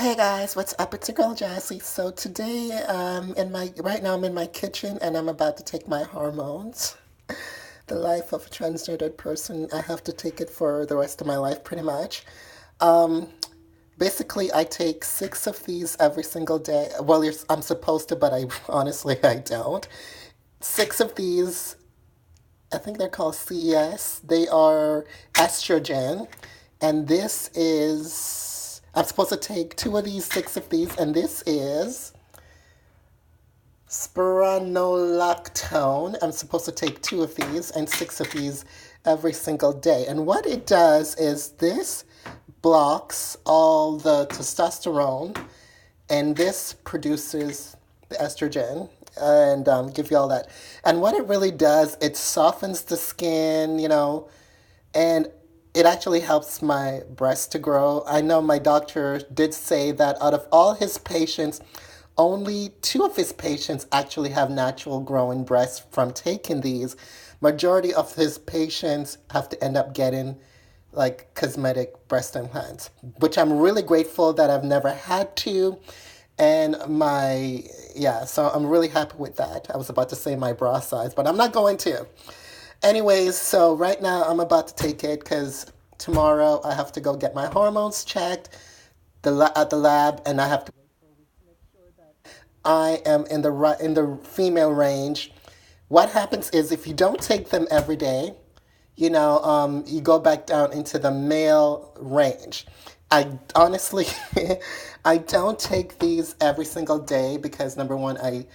Hey guys, what's up? It's your girl Jassy. So today, right now I'm in my kitchen and I'm about to take my hormones. The life of a transgendered person, I have to take it for the rest of my life, pretty much. Um, Basically, I take six of these every single day. Well, I'm supposed to, but I honestly I don't. Six of these, I think they're called CES. They are estrogen, and this is I'm supposed to take two of these, six of these, and this is spironolactone. I'm supposed to take two of these and six of these every single day. And what it does is this blocks all the testosterone, and this produces the estrogen and give you all that. And what it really does, it softens the skin, and it actually helps my breast to grow. I know my doctor did say that out of all his patients, only two of his patients actually have natural growing breasts from taking these. Majority of his patients have to end up getting like cosmetic breast implants, which I'm really grateful that I've never had to. And yeah, so I'm really happy with that. I was about to say my bra size, but I'm not going to. Anyways, so right now I'm about to take it because tomorrow I have to go get my hormones checked at the lab, and I have to. I am in the female range. What happens is if you don't take them every day, you go back down into the male range. I honestly, I don't take these every single day because number one, I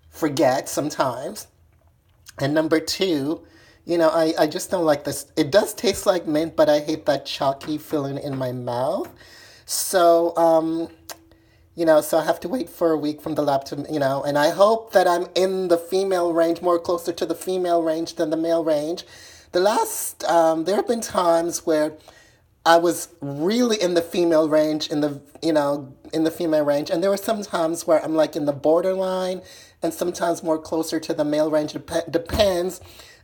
forget sometimes. And number two, I just don't like this. It does taste like mint, but I hate that chalky feeling in my mouth. So, so I have to wait for a week from the lab to, and I hope that I'm in the female range, more closer to the female range than the male range. There have been times where I was really in the female range, in the female range, and there were some times where I'm like in the borderline, and sometimes more closer to the male range. Depends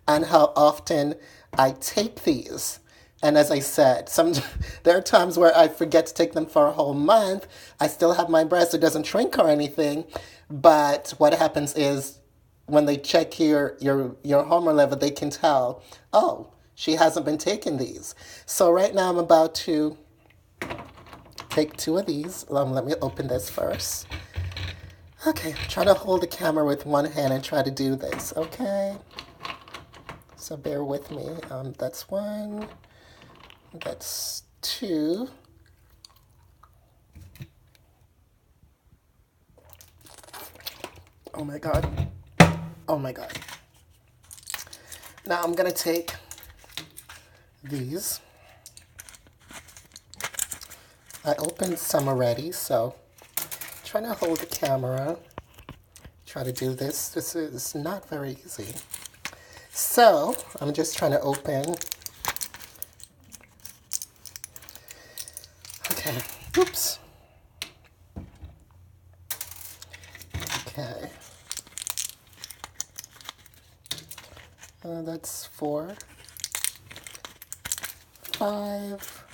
on how often I take these. And as I said, there are times where I forget to take them for a whole month. I still have my breast; it doesn't shrink or anything. But what happens is when they check your hormone level, they can tell, oh, she hasn't been taking these. So right now I'm about to take two of these. Let me open this first. Okay, try to hold the camera with one hand and try to do this. Okay, so bear with me. That's one. That's two. Oh my god. Oh my god. Now I'm gonna take these. I opened some already, so trying to hold the camera. Try to do this. This is not very easy. So I'm just trying to open. Okay. Oops. Okay. That's four, five,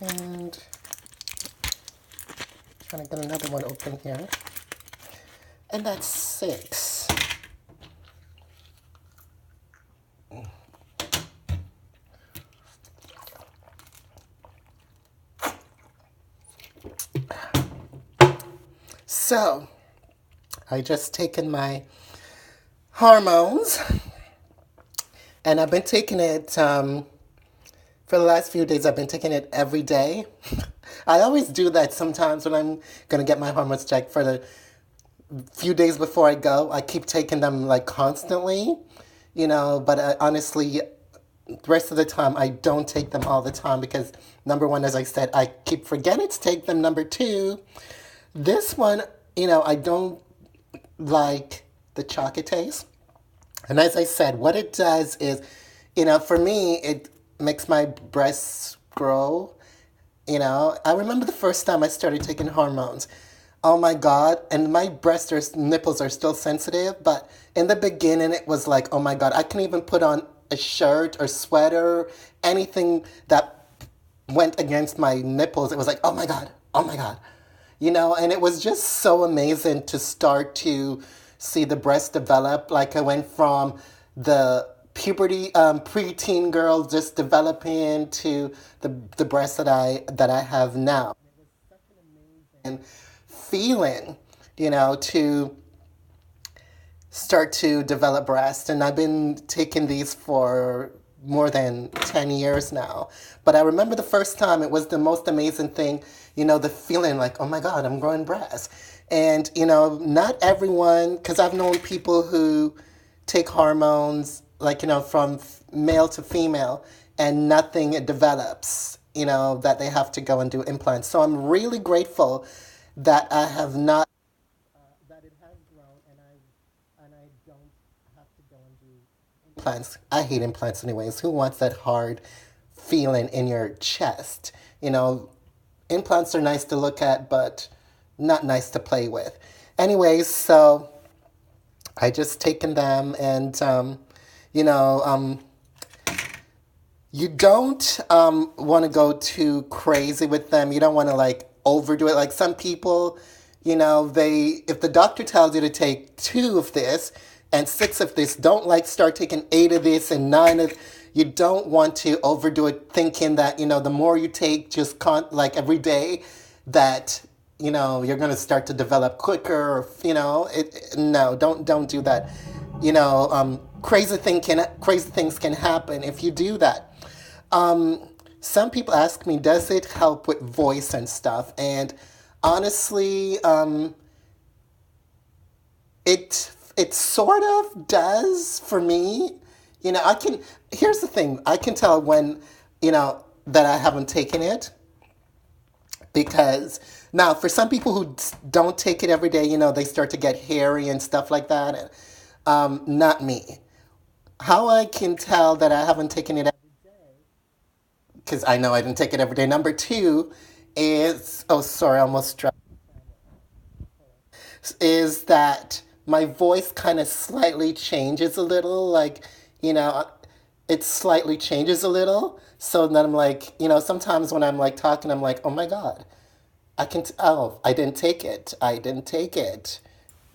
and trying to get another one open here. And that's six. So I just taken my hormones, and I've been taking it for the last few days. I've been taking it every day. I always do that sometimes when I'm gonna get my hormones checked for the few days before I go. I keep taking them like constantly, but honestly, the rest of the time I don't take them all the time because number one, as I said, I keep forgetting to take them. Number two, this one, I don't like the chocolate taste. And as I said, what it does is, for me, it makes my breasts grow. I remember the first time I started taking hormones. Oh my God. And my nipples are still sensitive. But in the beginning, it was like, oh my God, I can even put on a shirt or sweater, anything that went against my nipples, it was like, oh my God, oh my God. And it was just so amazing to start to see the breast develop. Like I went from the puberty, preteen girl just developing to the breast that I have now. And feeling, to start to develop breast. And I've been taking these for more than 10 years now. But I remember the first time, it was the most amazing thing, the feeling like, oh my God, I'm growing breasts. And, not everyone, because I've known people who take hormones, like, from male to female, and nothing develops, that they have to go and do implants. So I'm really grateful that I have not that it has grown and I don't have to go and do implants. I hate implants anyways. Who wants that hard feeling in your chest? You know, Implants are nice to look at, but not nice to play with. Anyways, so I just taken them and you know, you don't want to go too crazy with them. You don't want to like overdo it. Like some people, they if the doctor tells you to take two of this and six of this, don't like start taking eight of this and nine of. You don't want to overdo it, thinking that the more you take, just like every day, that you're gonna start to develop quicker. Or, no, don't do that. Crazy things can happen if you do that. Some people ask me, does it help with voice and stuff? And honestly, it sort of does for me. I can. Here's the thing: I can tell when that I haven't taken it, because now for some people who don't take it every day, they start to get hairy and stuff like that. And, not me. How I can tell that I haven't taken it, because I know I didn't take it every day. Number two is, oh sorry, I almost dropped, is that my voice kind of slightly changes a little, like, you know, it slightly changes a little. So then I'm like, sometimes when I'm like talking, I'm like, oh my God, oh, I didn't take it. I didn't take it.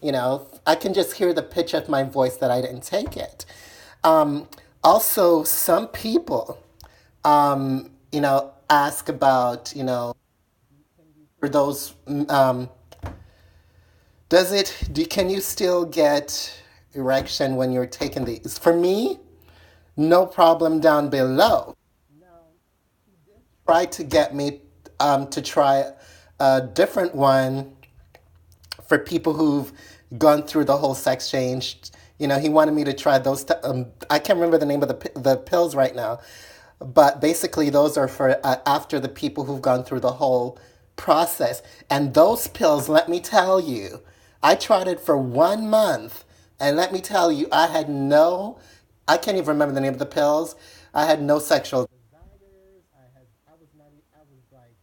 I can just hear the pitch of my voice that I didn't take it. Also, some people, ask about, for those, can you still get erection when you're taking these? For me, no problem down below. Try to get me to try a different one for people who've gone through the whole sex change. He wanted me to try those. I can't remember the name of the pills right now, but basically those are for after the people who've gone through the whole process. And those pills, let me tell you, I tried it for 1 month, and let me tell you, I can't even remember the name of the pills. I had no sexual desires. I was not, I was like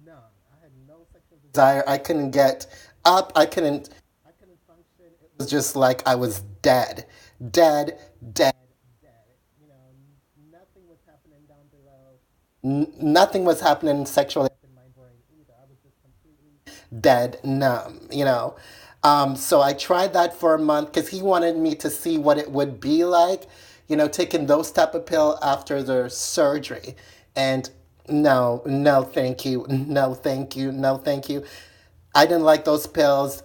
none. I had no sexual desire. I couldn't get up. I couldn't function. It was just like I was dead, dead, dead, dead. You know, nothing was happening down below. Nothing was happening sexually in my brain either. I was just completely dead, numb. So I tried that for a month because he wanted me to see what it would be like, taking those type of pill after the surgery. And no, no, thank you. No, thank you. No, thank you. I didn't like those pills.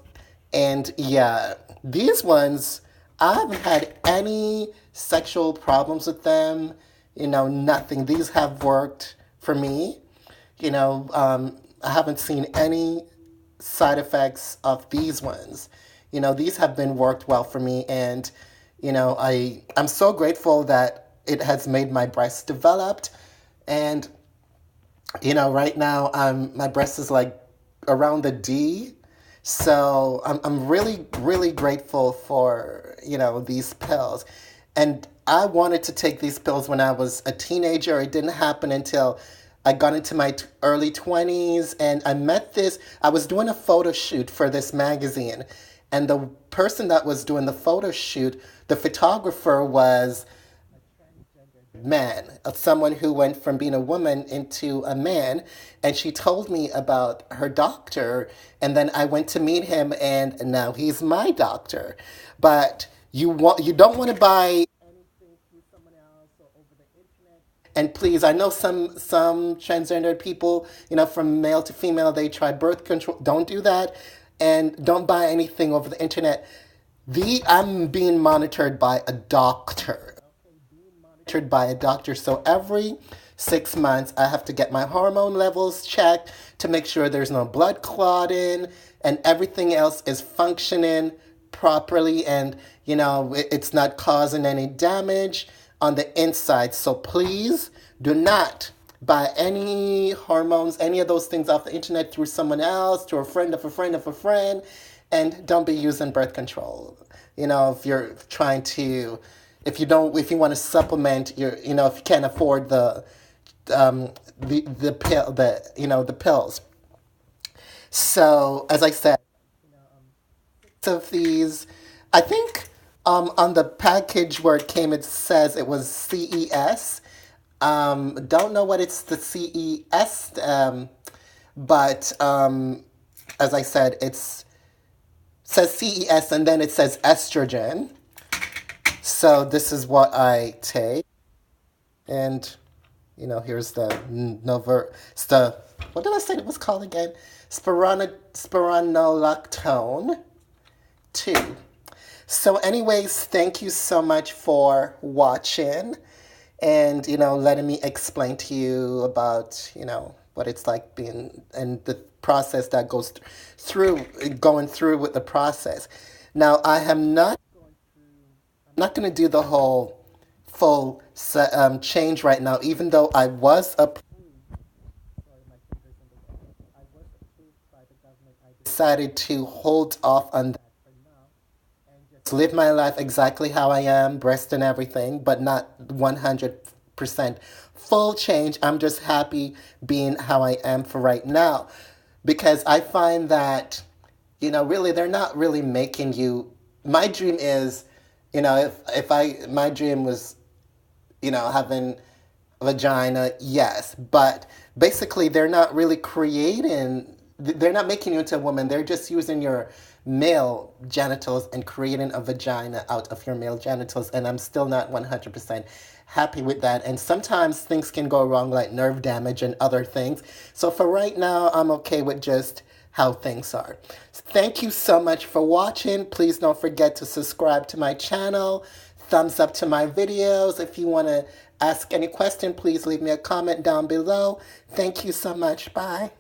And yeah, these ones, I haven't had any sexual problems with them. Nothing. These have worked for me. I haven't seen any side effects of these ones. These have been worked well for me, and I'm so grateful that it has made my breast developed. And right now my breast is like around the D. So I'm really, really grateful for, these pills. And I wanted to take these pills when I was a teenager. It didn't happen until I got into my early 20s, and I was doing a photo shoot for this magazine. And the person that was doing the photo shoot, the photographer was man, of someone who went from being a woman into a man, and she told me about her doctor, and then I went to meet him, and now he's my doctor. But you don't want to buy anything through someone else or over the internet. And please, I know some transgender people, from male to female, they try birth control. Don't do that, and don't buy anything over the internet. I'm being monitored by a doctor. Monitored by a doctor. So every 6 months, I have to get my hormone levels checked to make sure there's no blood clotting and everything else is functioning properly, and it's not causing any damage on the inside. So please do not buy any hormones, any of those things off the internet through someone else, through a friend of a friend of a friend, and don't be using birth control. If you're trying to, if you want to supplement if you can't afford the pill, the pills. So as I said, of these, I think on the package where it came, it says it was CES. Don't know what it's the CES, but as I said, it's says CES and then it says estrogen. So this is what I take, and here's the Nover. It's the, what did I say it was called again? Spironolactone 2. So, anyways, thank you so much for watching and, letting me explain to you about, what it's like being and the process that goes through, going through with the process. Now, I am not going to do the whole full change right now, even though I was approved. Sorry, my fingers in the way. I was approved by the government. I decided to hold off on that for now and just live my life exactly how I am, breast and everything, but not 100% full change. I'm just happy being how I am for right now, because I find that really, they're not really making you. My dream is, if my dream was, having a vagina, yes, but basically they're not really they're not making you into a woman. They're just using your male genitals and creating a vagina out of your male genitals. And I'm still not 100% happy with that. And sometimes things can go wrong, like nerve damage and other things. So for right now, I'm okay with just how things are. Thank you so much for watching. Please don't forget to subscribe to my channel. Thumbs up to my videos. If you want to ask any question, please leave me a comment down below. Thank you so much. Bye.